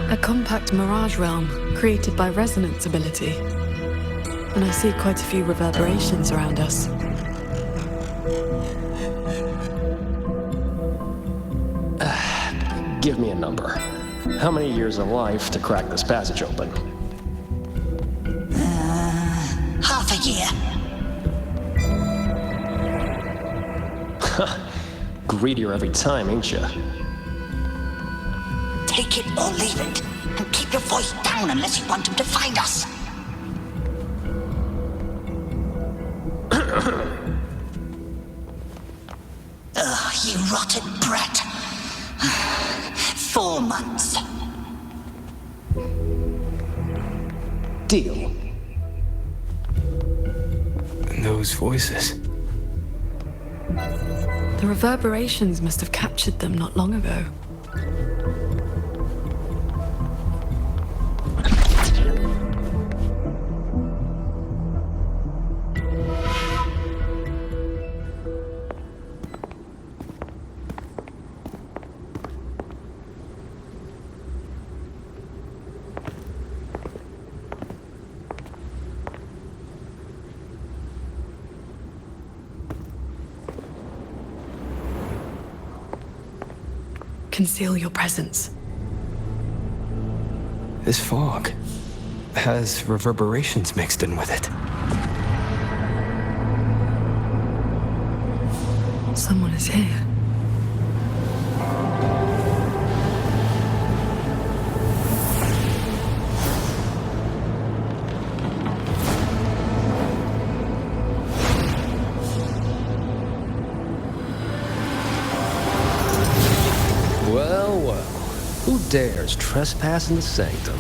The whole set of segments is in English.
A compact mirage realm created by resonance ability. And I see quite a few reverberations around us. Give me a number. How many years of life to crack this passage open? Half a year. Greedier every time, ain't ya? Take it or leave it. And keep your voice down unless you want him to find us. Ugh, you rotten brat. 4 months. Deal. And those voices. The reverberations must have captured them not long ago. Conceal your presence. This fog has reverberations mixed in with it. Someone is here. Well, well. Who dares trespass in the sanctum?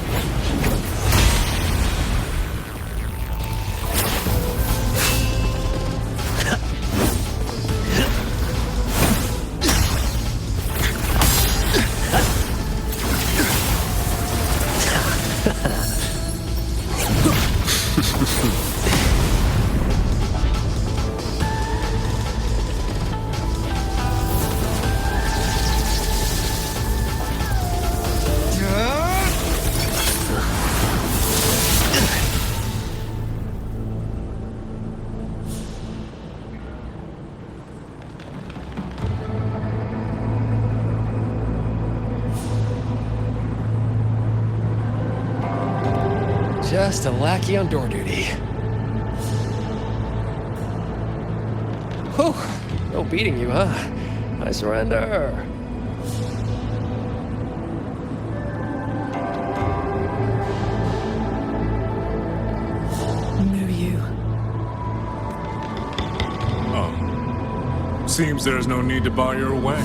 Just a lackey on door duty. Whew, no beating you, huh? I surrender. Wooo. Oh. Seems there's no need to bar your way.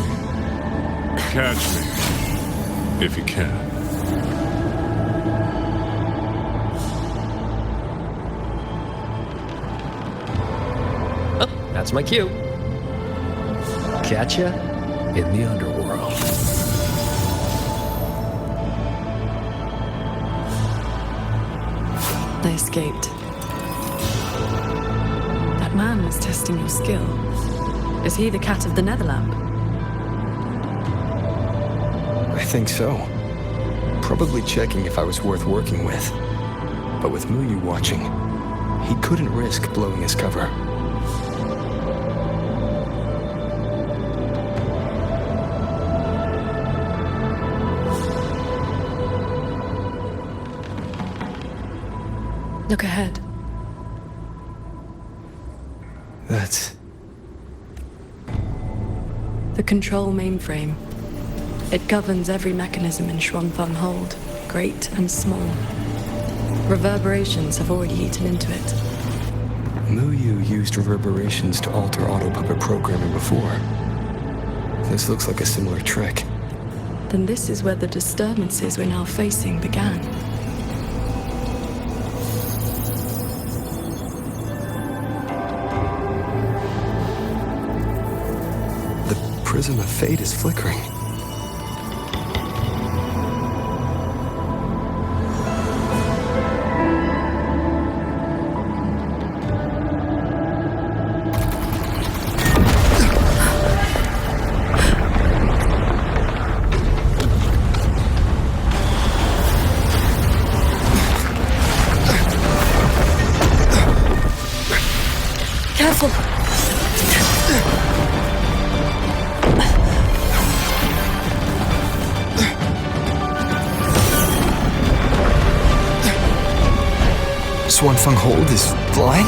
Catch me, if you can. That's my cue. Catch ya in the underworld. They escaped. That man was testing your skill. Is he the cat of the Netherlamp? I think so. Probably checking if I was worth working with. But with Muyu watching, he couldn't risk blowing his cover. Look ahead. That's... The control mainframe. It governs every mechanism in Xuanfeng Hold, great and small. Reverberations have already eaten into it. Muyu used reverberations to alter auto-puppet programming before. This looks like a similar trick. Then this is where the disturbances we're now facing began. prism of fate is flickering. Careful! Swanfeng Hold is flying?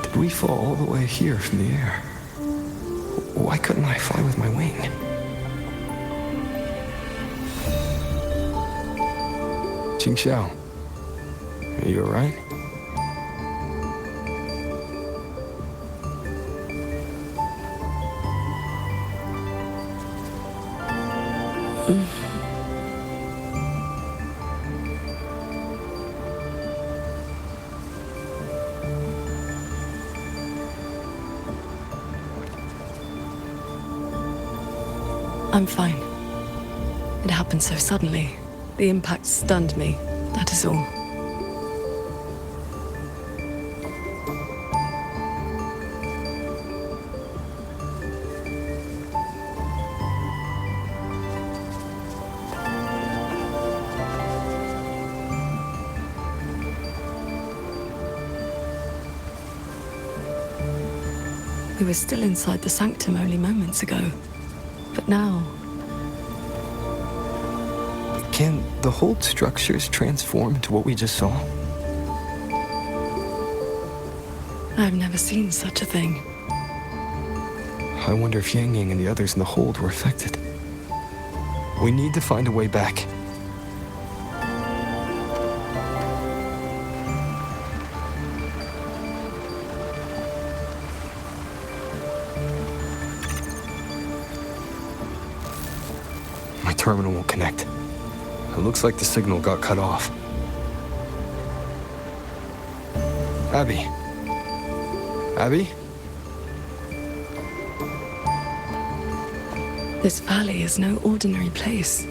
Did we fall all the way here from the air? Why couldn't I fly with my wing? Qingxiao, are you alright? I'm fine. It happened so suddenly. The impact stunned me, that is all. We were still inside the sanctum only moments ago. But now... Can the hold structures transform into what we just saw? I've never seen such a thing. I wonder if Yang Yang and the others in the hold were affected. We need to find a way back. My terminal won't connect. It looks like the signal got cut off. Abby? Abby? This valley is no ordinary place.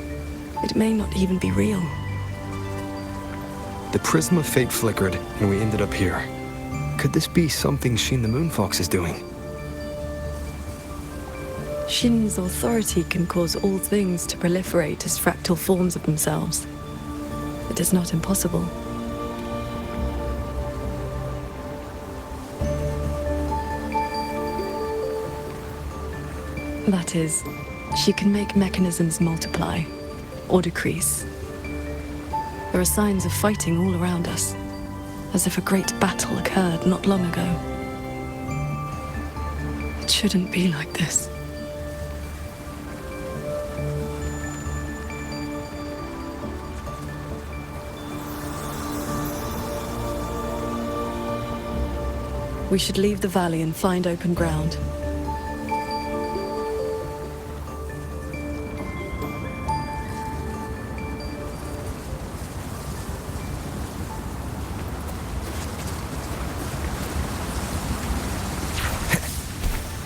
It may not even be real. The prism of fate flickered, and we ended up here. Could this be something Shin the Moonfox is doing? Shin's authority can cause all things to proliferate as fractal forms of themselves. It is not impossible. That is, she can make mechanisms multiply or decrease. There are signs of fighting all around us, as if a great battle occurred not long ago. It shouldn't be like this. We should leave the valley and find open ground.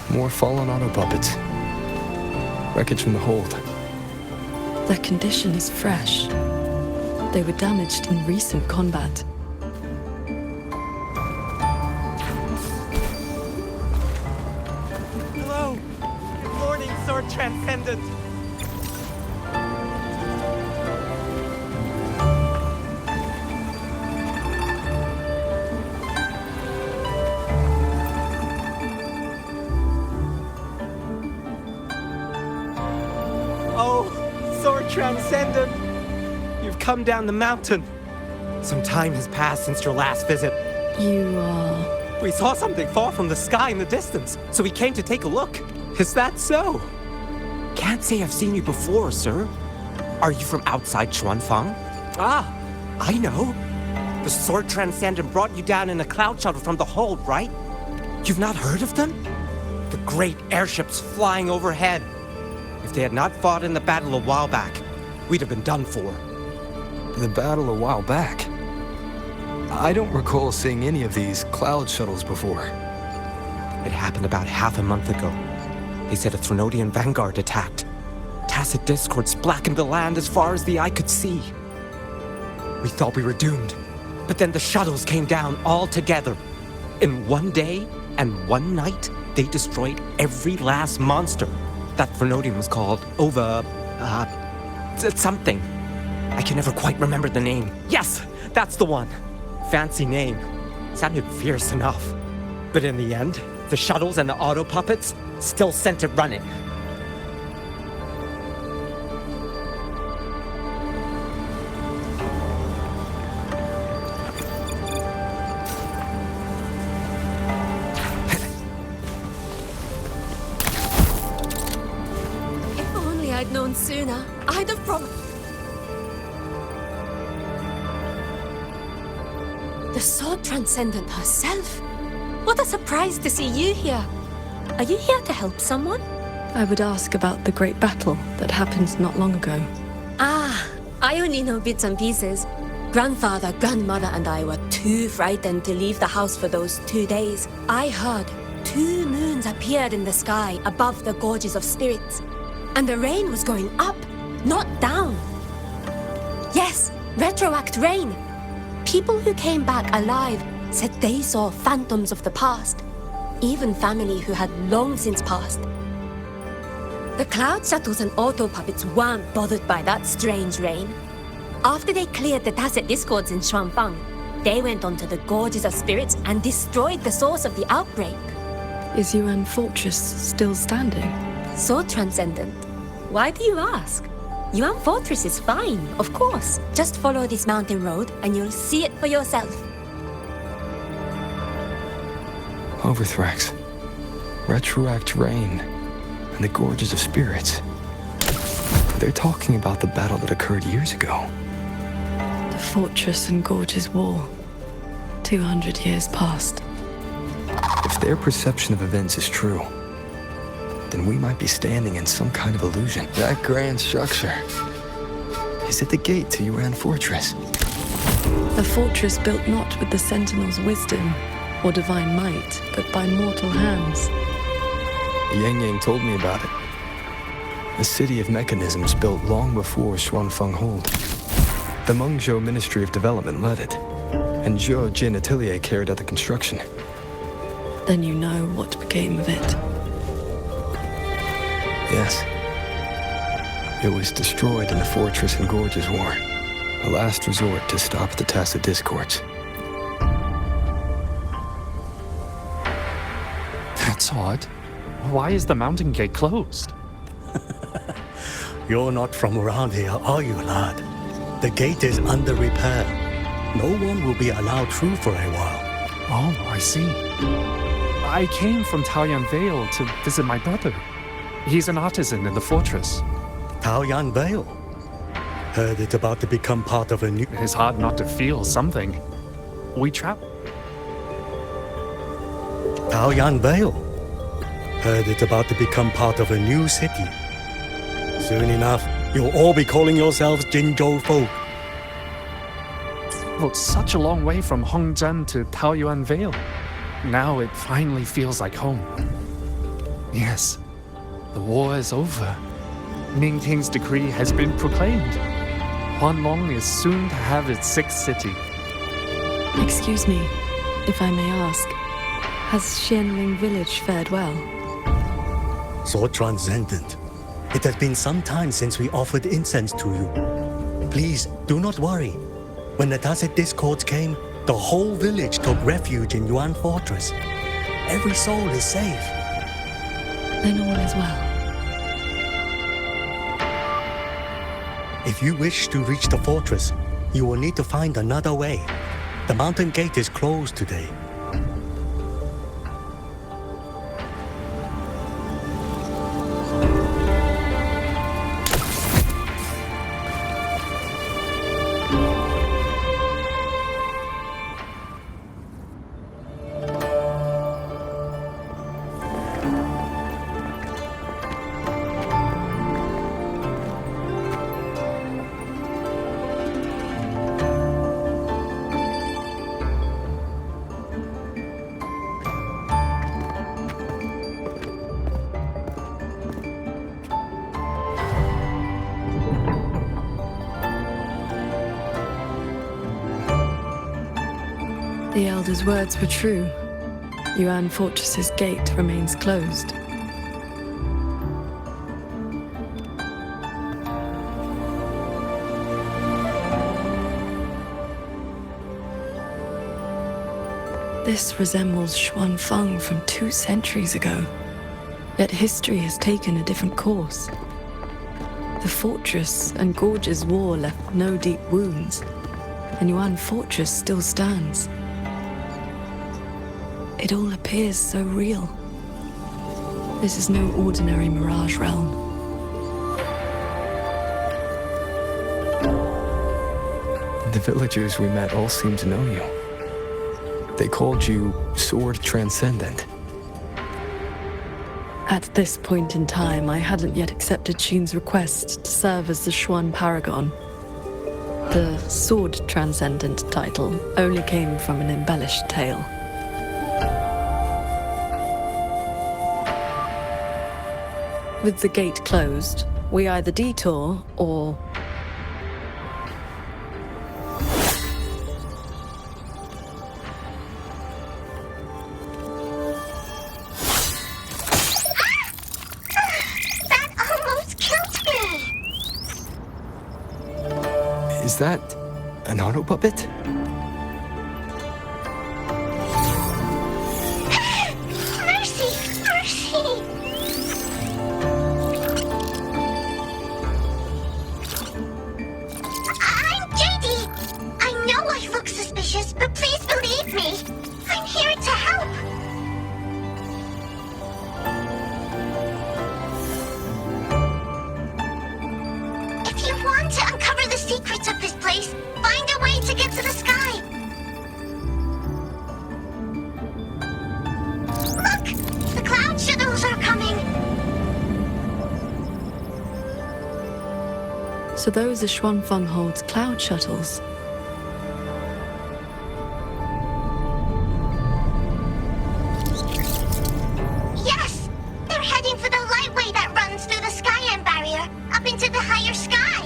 More fallen auto puppets. Wreckage from the hold. Their condition is fresh. They were damaged in recent combat. Hello! Good morning, Sword Transcendent! Oh, Sword Transcendent! You've come down the mountain. Some time has passed since your last visit. You are... We saw something fall from the sky in the distance, so we came to take a look. Is that so? Can't say I've seen you before, sir. Are you from outside Xuanfang? Ah, I know. The Sword Transcendent brought you down in a cloud shuttle from the hold, right? You've not heard of them? The great airships flying overhead. If they had not fought in the battle a while back, we'd have been done for. The battle a while back? I don't recall seeing any of these cloud shuttles before. It happened about half a month ago. They said a Threnodian vanguard attacked. Tacit discords blackened the land as far as the eye could see. We thought we were doomed, but then the shuttles came down all together. In one day and one night, they destroyed every last monster. That Threnodian was called something. I can never quite remember the name. Yes, that's the one. Fancy name. Sounded fierce enough. But in the end, the shuttles and the auto puppets still sent it running. If only I'd known sooner, I'd have The Sword Transcendent herself? What a surprise to see you here. Are you here to help someone? I would ask about the great battle that happened not long ago. Ah, I only know bits and pieces. Grandfather, grandmother, and I were too frightened to leave the house for those 2 days. I heard 2 moons appeared in the sky above the gorges of spirits. And the rain was going up, not down. Yes, retroact rain. People who came back alive said they saw phantoms of the past, even family who had long since passed. The cloud shuttles and auto puppets weren't bothered by that strange rain. After they cleared the tacit discords in Xuanfang, they went onto the gorges of spirits and destroyed the source of the outbreak. Is Yuan Fortress still standing? So transcendent. Why do you ask? Yuan Fortress is fine, of course. Just follow this mountain road and you'll see it for yourself. Overthrax, retroact rain, and the gorges of spirits. They're talking about the battle that occurred years ago. The Fortress and Gorges War. 200 years past. If their perception of events is true, then we might be standing in some kind of illusion. That grand structure. Is it the gate to Yuan Fortress? A fortress built not with the Sentinel's wisdom or divine might, but by mortal hands. Yang Yang told me about it. A city of mechanisms built long before Xuanfeng Hold. The Mengzhou Ministry of Development led it, and Zhou Jin Atelier carried out the construction. Then you know what became of it. Yes. It was destroyed in the Fortress and Gorges War. A last resort to stop the tacit discords. That's odd. Why is the mountain gate closed? You're not from around here, are you, lad? The gate is under repair. No one will be allowed through for a while. Oh, I see. I came from Taoyuan Vale to visit my brother. He's an artisan in the fortress. Taoyuan Vale. Heard it's about to become part of a new... It's hard not to feel something. We travel. Taoyuan Vale. Heard it's about to become part of a new city. Soon enough, you'll all be calling yourselves Jinzhou folk. Well, such a long way from Hongzhen to Taoyuan Vale. Now it finally feels like home. Yes, the war is over. Ming King's decree has been proclaimed. Huanlong is soon to have its 6th city. Excuse me, if I may ask, has Xianling village fared well? So transcendent. It has been some time since we offered incense to you. Please, do not worry. When the tacit discords came, the whole village took refuge in Yuan Fortress. Every soul is safe. Then all is well. If you wish to reach the fortress, you will need to find another way. The mountain gate is closed today. The Elder's words were true. Yuan Fortress's gate remains closed. This resembles Xuanfeng from 2 centuries ago. Yet history has taken a different course. The fortress and gorge's war left no deep wounds, and Yuan Fortress still stands. It all appears so real. This is no ordinary mirage realm. The villagers we met all seem to know you. They called you Sword Transcendent. At this point in time, I hadn't yet accepted Xun's request to serve as the Xuan Paragon. The Sword Transcendent title only came from an embellished tale. With the gate closed, we either detour or... That almost killed me! Is that an auto puppet? Mercy! Mercy! I'm JD. I know I look suspicious, but please believe me. I'm here to help. If you want to uncover the secrets of this place, find a way to get to the sky. Look! The cloud shuttles are coming. So those are Xuanfeng Hold's cloud shuttles. Yes! They're heading for the lightway that runs through the Skyend barrier, up into the higher sky.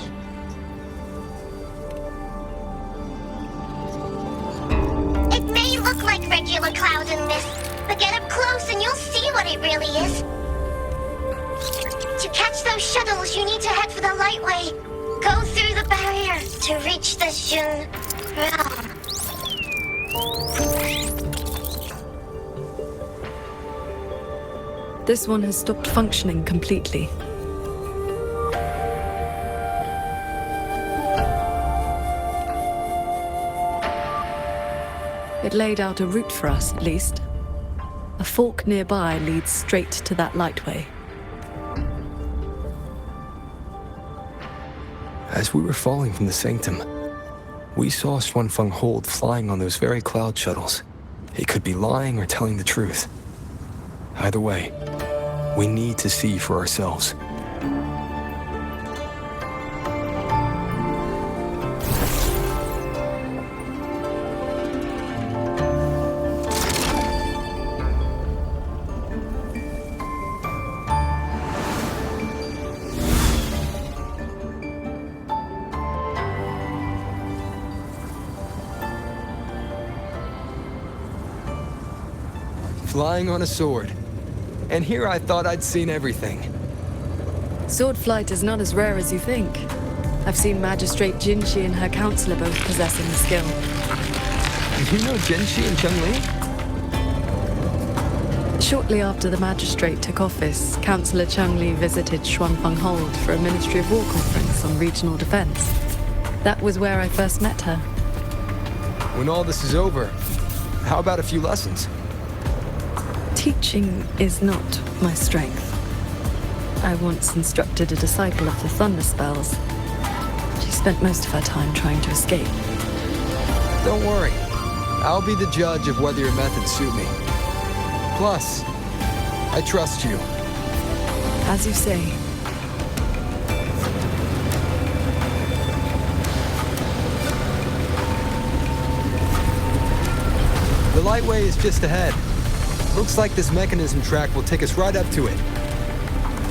It may look like regular cloud and mist, but get up close and you'll see what it really is. To catch those shuttles, you need to head for the lightway. Go through the barrier to reach the Xun realm. This one has stopped functioning completely. It laid out a route for us, at least. A fork nearby leads straight to that lightway. As we were falling from the sanctum, we saw Xuanfeng Hold flying on those very cloud shuttles. He could be lying or telling the truth. Either way, we need to see for ourselves. Flying on a sword. And here I thought I'd seen everything. Sword flight is not as rare as you think. I've seen Magistrate Jinxi and her counselor both possessing the skill. You know Jinxi and Cheng-Li? Shortly after the magistrate took office, Councillor Changli visited Xuanfeng Hold for a Ministry of War conference on regional defense. That was where I first met her. When all this is over, how about a few lessons? Teaching is not my strength. I once instructed a disciple of the Thunder Spells. She spent most of her time trying to escape. Don't worry. I'll be the judge of whether your methods suit me. Plus, I trust you. As you say. The Lightway is just ahead. Looks like this mechanism track will take us right up to it.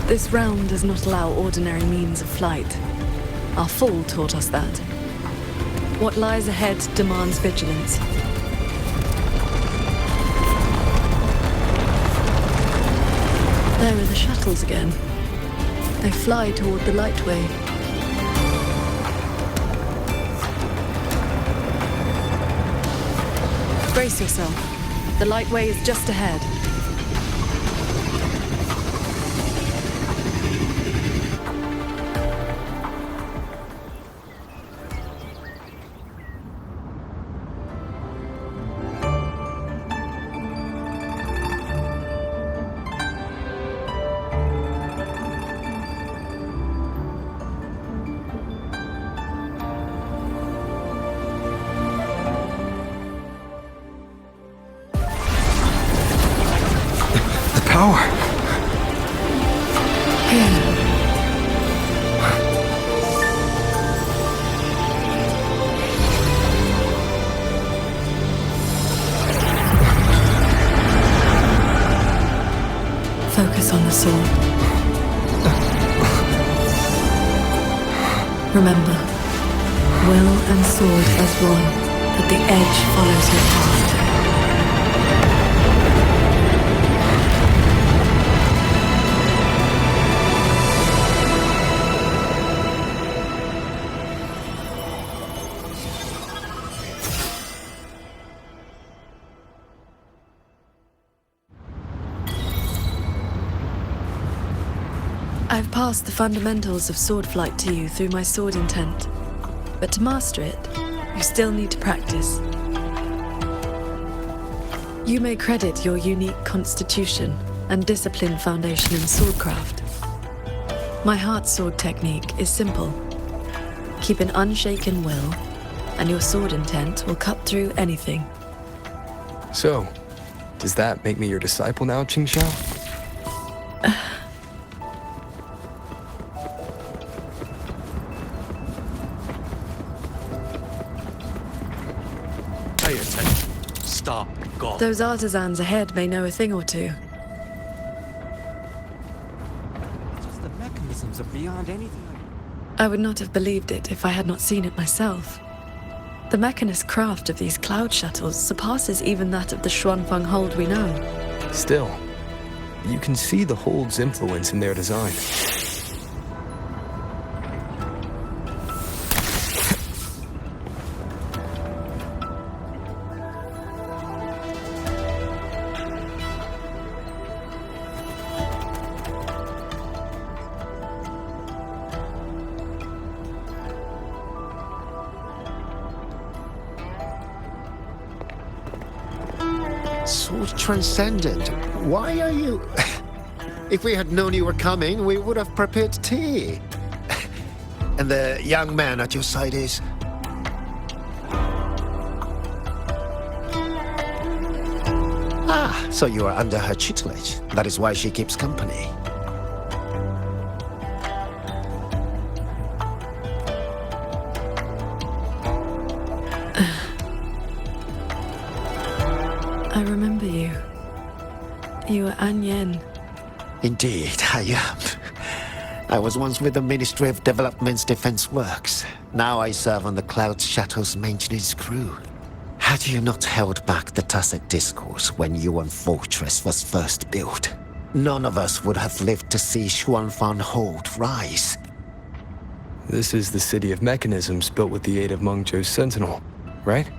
This realm does not allow ordinary means of flight. Our fall taught us that. What lies ahead demands vigilance. There are the shuttles again. They fly toward the Lightway. Brace yourself. The Lightway is just ahead. Power. Focus on the sword. Remember, will and sword as one, but the edge follows your path. I've passed the fundamentals of sword flight to you through my sword intent, but to master it, you still need to practice. You may credit your unique constitution and disciplined foundation in swordcraft. My heart sword technique is simple. Keep an unshaken will, and your sword intent will cut through anything. So, does that make me your disciple now, Qingxiao? Pay attention. Stop. Go. Those artisans ahead may know a thing or two. Just the mechanisms are beyond anything. I would not have believed it if I had not seen it myself. The mechanist craft of these cloud shuttles surpasses even that of the Xuanfeng Hold we know. Still, you can see the Hold's influence in their design. Sword Transcendent, why are you... If we had known you were coming, we would have prepared tea. And the young man at your side is... Ah, so you are under her tutelage. That is why she keeps company. I remember you. You were An Yen. Indeed, I am. I was once with the Ministry of Development's Defense Works. Now I serve on the Cloud Shuttle's maintenance crew. Had you not held back the tacit discourse when Yuan Fortress was first built, none of us would have lived to see Xuanfang Hold rise. This is the city of mechanisms built with the aid of Mengzhou's Sentinel, right?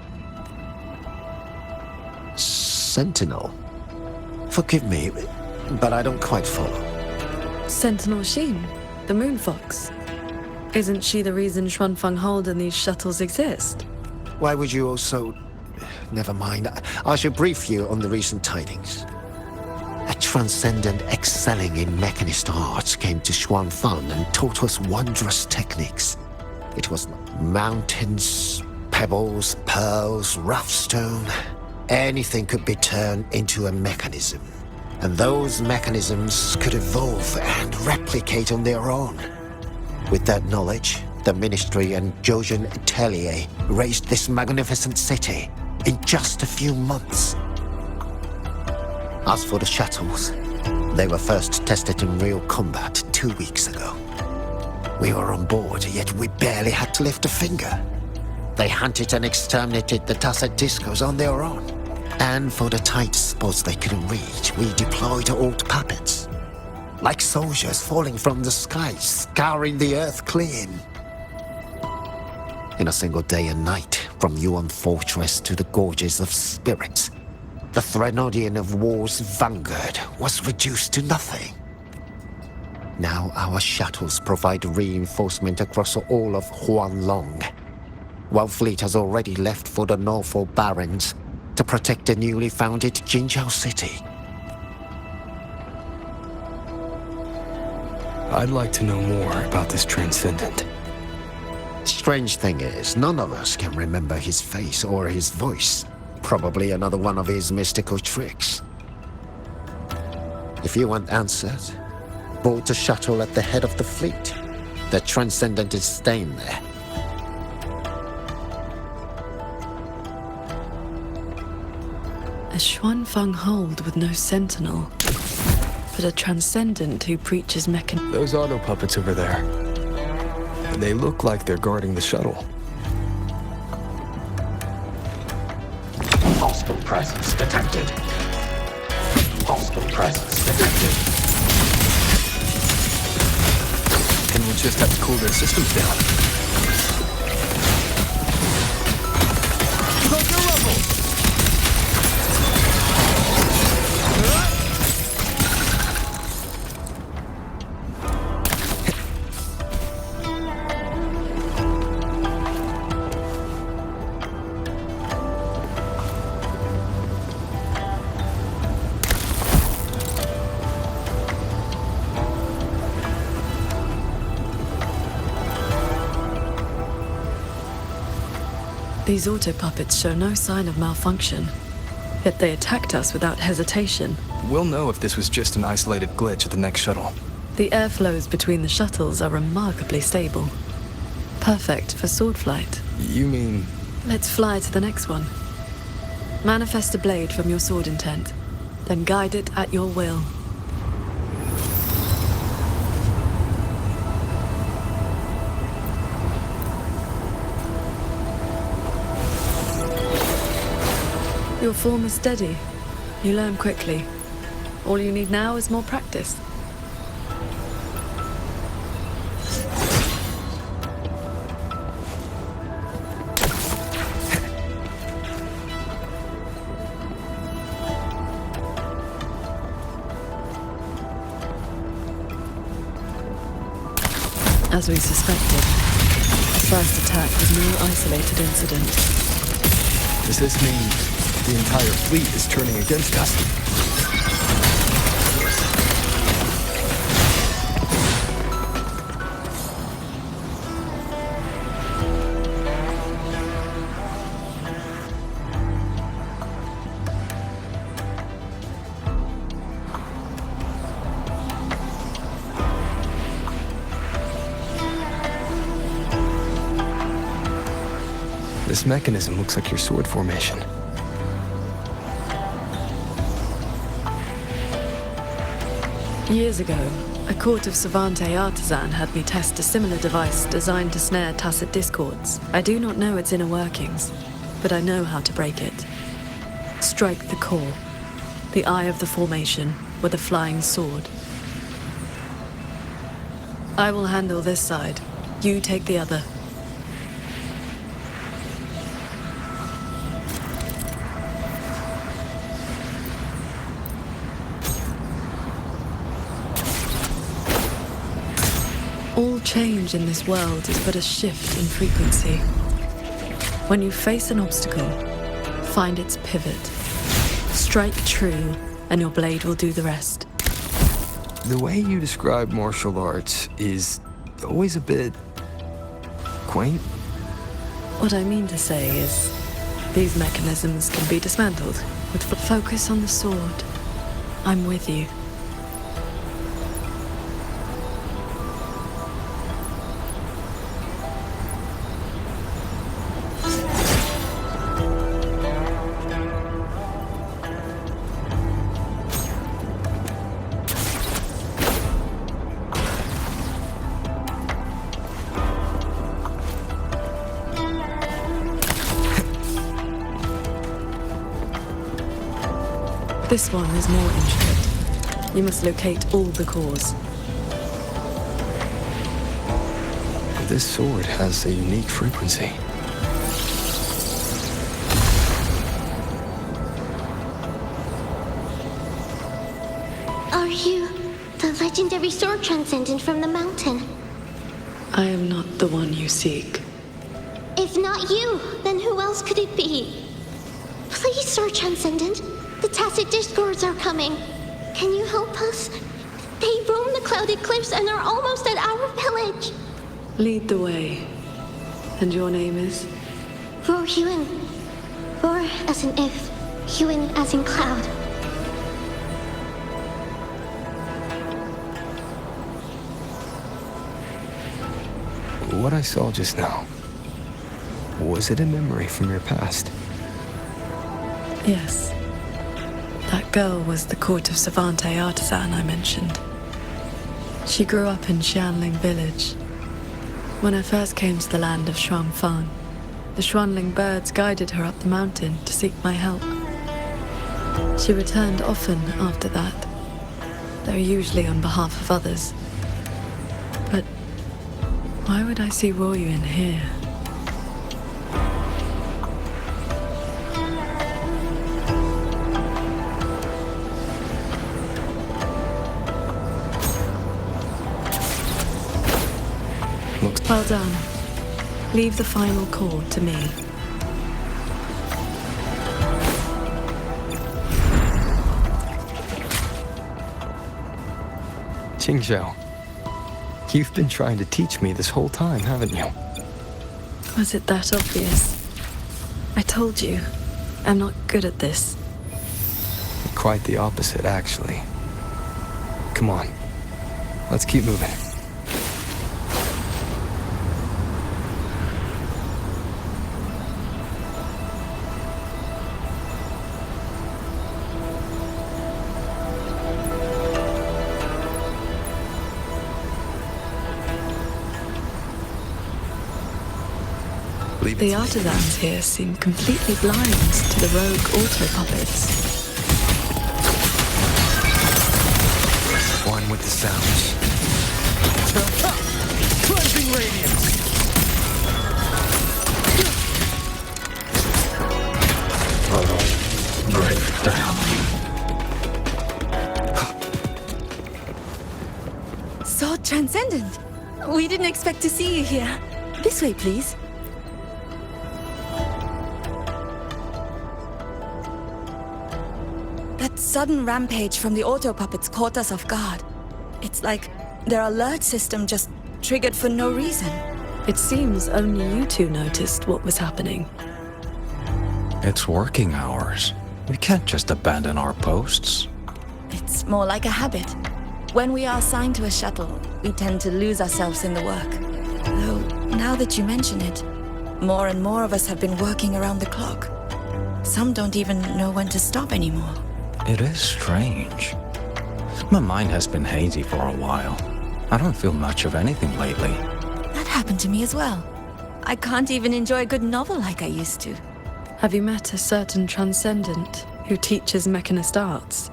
Sentinel? Forgive me, but I don't quite follow. Sentinel Sheen, the moon fox. Isn't she the reason Xuanfeng Hold and these shuttles exist? Why would you also... Never mind. I should brief you on the recent tidings. A transcendent excelling in mechanist arts came to Xuanfeng and taught us wondrous techniques. It was mountains, pebbles, pearls, rough stone. Anything could be turned into a mechanism. And those mechanisms could evolve and replicate on their own. With that knowledge, the Ministry and Jojen Atelier raised this magnificent city in just a few months. As for the shuttles, they were first tested in real combat 2 weeks ago. We were on board, yet we barely had to lift a finger. They hunted and exterminated the Tasset Discos on their own. And for the tight spots they couldn't reach, we deployed old puppets. Like soldiers falling from the sky, scouring the earth clean. In a single day and night, from Yuan Fortress to the Gorges of Spirits, the Threnodian of War's vanguard was reduced to nothing. Now our shuttles provide reinforcement across all of Huanlong, while fleet has already left for the Norfolk Barrens to protect the newly founded Jinzhou city. I'd like to know more about this Transcendent. Strange thing is, none of us can remember his face or his voice. Probably another one of his mystical tricks. If you want answers, board the shuttle at the head of the fleet. The Transcendent is staying there. A Xuanfeng Hold with no sentinel, but a Transcendent who preaches mechan... Those auto puppets over there. They look like they're guarding the shuttle. Hostile presence detected. Hostile presence detected. And we'll just have to cool their systems down. Keep up your level! These auto puppets show no sign of malfunction, yet they attacked us without hesitation. We'll know if this was just an isolated glitch at the next shuttle. The airflows between the shuttles are remarkably stable. Perfect for sword flight. You mean... Let's fly to the next one. Manifest a blade from your sword intent, then guide it at your will. Your form is steady. You learn quickly. All you need now is more practice. As we suspected, the first attack was no isolated incident. Does this mean the entire fleet is turning against us? This mechanism looks like your sword formation. Years ago, a court of Savante artisan had me test a similar device designed to snare tacit discords. I do not know its inner workings, but I know how to break it. Strike the core, the eye of the formation, with a flying sword. I will handle this side. You take the other. All change in this world is but a shift in frequency. When you face an obstacle, find its pivot. Strike true, and your blade will do the rest. The way you describe martial arts is always a bit quaint. What I mean to say is, these mechanisms can be dismantled with focus on the sword. I'm with you. This one is more intricate. You must locate all the cores. This sword has a unique frequency. Are you the legendary sword transcendent from the mountain? I am not the one you seek. If not you, then who else could it be? Please, Sword Transcendent. The Tacit Discords are coming. Can you help us? They roam the clouded cliffs and are almost at our village. Lead the way. And your name is? Roar Huan. Roar as in if, Huan as in cloud. What I saw just now, was it a memory from your past? Yes. That girl was the court of Savante artisan I mentioned. She grew up in Xianling village. When I first came to the land of Xuanfang, the Xuanling birds guided her up the mountain to seek my help. She returned often after that, though usually on behalf of others. But why would I see Royuan here? Well done. Leave the final core to me. Qingzhou, you've been trying to teach me this whole time, haven't you? Was it that obvious? I told you, I'm not good at this. Quite the opposite, actually. Come on, let's keep moving. The artisans here seem completely blind to the rogue auto puppets. One with the sounds. Cleansing radiance! Break down. Sword Transcendent! We didn't expect to see you here. This way, please. That sudden rampage from the auto puppets caught us off guard. It's like their alert system just triggered for no reason. It seems only you two noticed what was happening. It's working hours. We can't just abandon our posts. It's more like a habit. When we are assigned to a shuttle, we tend to lose ourselves in the work. Though, now that you mention it, more and more of us have been working around the clock. Some don't even know when to stop anymore. It is strange. My mind has been hazy for a while. I don't feel much of anything lately. That happened to me as well. I can't even enjoy a good novel like I used to. Have you met a certain transcendent who teaches mechanist arts?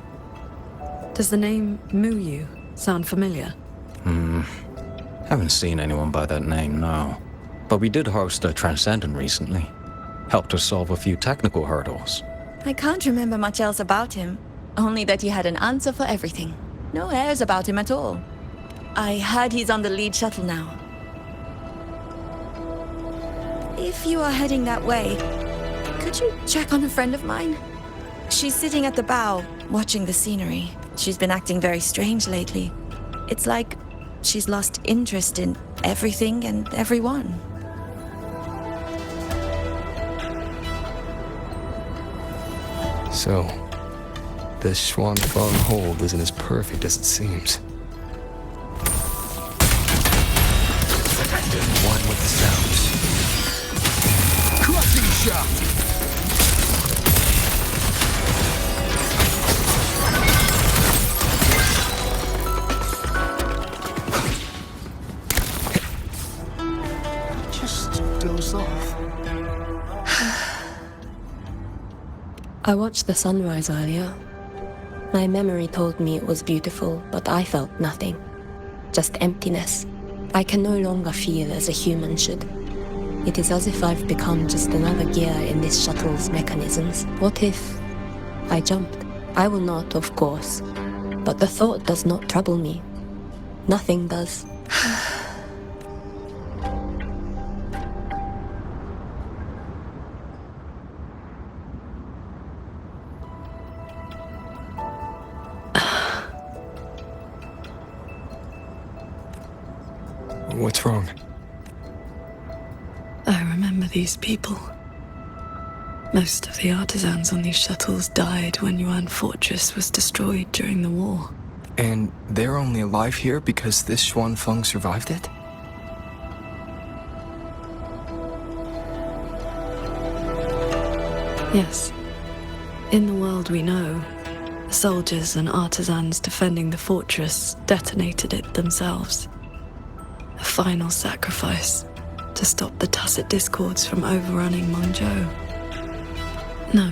Does the name Muyu sound familiar? Haven't seen anyone by that name, no. But we did host a Transcendent recently. Helped us solve a few technical hurdles. I can't remember much else about him. Only that he had an answer for everything. No airs about him at all. I heard he's on the lead shuttle now. If you are heading that way, could you check on a friend of mine? She's sitting at the bow, watching the scenery. She's been acting very strange lately. It's like she's lost interest in everything and everyone. So, this Xuanfeng hold isn't as perfect as it seems. One with the sounds. Crushing shot! Just doze off. I watched the sunrise earlier. My memory told me it was beautiful, but I felt nothing. Just emptiness. I can no longer feel as a human should. It is as if I've become just another gear in this shuttle's mechanisms. What if I jumped? I will not, of course. But the thought does not trouble me. Nothing does. What's wrong? I remember these people. Most of the artisans on these shuttles died when Yuan Fortress was destroyed during the war. And they're only alive here because this Xuanfeng survived it? Yes. In the world we know, the soldiers and artisans defending the fortress detonated it themselves. A final sacrifice to stop the Tacit Discords from overrunning Mengzhou. No,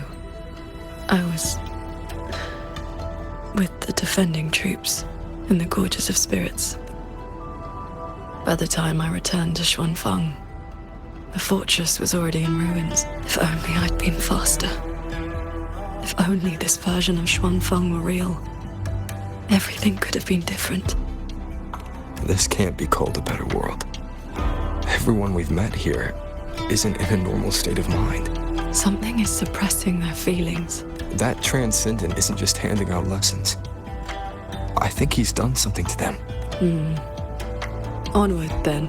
I was with the defending troops in the Gorges of Spirits. By the time I returned to Xuanfeng, the fortress was already in ruins. If only I'd been faster. If only this version of Xuanfeng were real. Everything could have been different. This can't be called a better world. Everyone we've met here isn't in a normal state of mind. Something is suppressing their feelings. That transcendent isn't just handing out lessons. I think he's done something to them. Onward, then.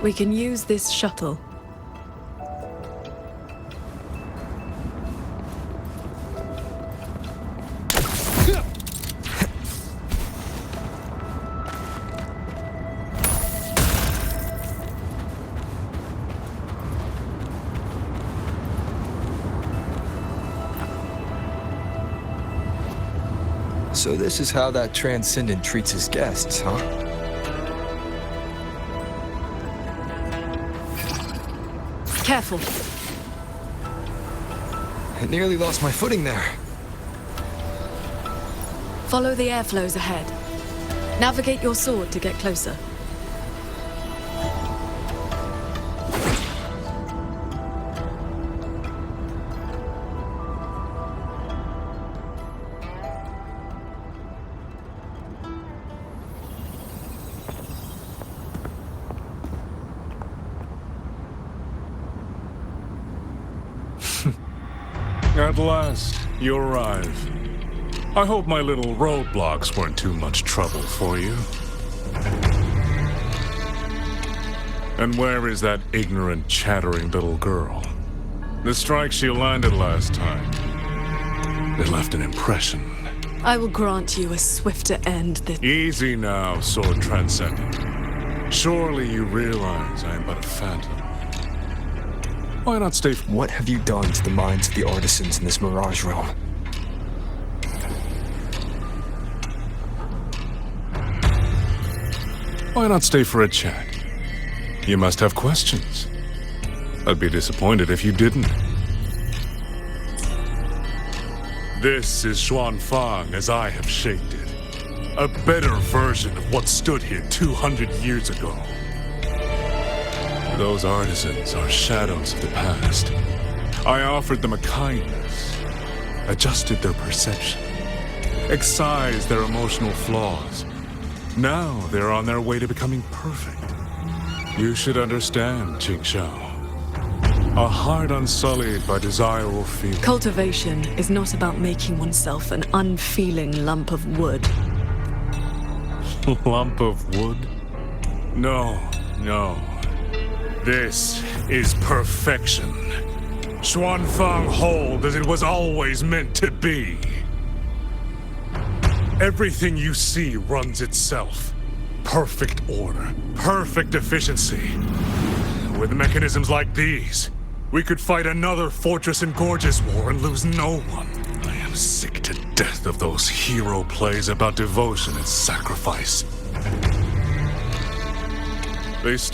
We can use this shuttle. So this is how that transcendent treats his guests, huh? Careful. I nearly lost my footing there. Follow the airflows ahead. Navigate your sword to get closer. At last, you arrive. I hope my little roadblocks weren't too much trouble for you. And where is that ignorant, chattering little girl? The strikes she landed last time, they left an impression. I will grant you a swifter end this... Easy now, Sword Transcendent. Surely you realize I am but a phantom. Why not stay... What have you done to the minds of the artisans in this Mirage realm? Why not stay for a chat? You must have questions. I'd be disappointed if you didn't. This is Xuanfeng as I have shaped it. A better version of what stood here 200 years ago. Those artisans are shadows of the past. I offered them a kindness, adjusted their perception, excised their emotional flaws. Now they're on their way to becoming perfect. You should understand, Qingxiao. A heart unsullied by desire or fear. Cultivation is not about making oneself an unfeeling lump of wood. Lump of wood? No, no. This is perfection. Xuanfang hold as it was always meant to be. Everything you see runs itself. Perfect order, perfect efficiency. With mechanisms like these, we could fight another Fortress and Gorges war and lose no one. I am sick to death of those hero plays about devotion and sacrifice. They stir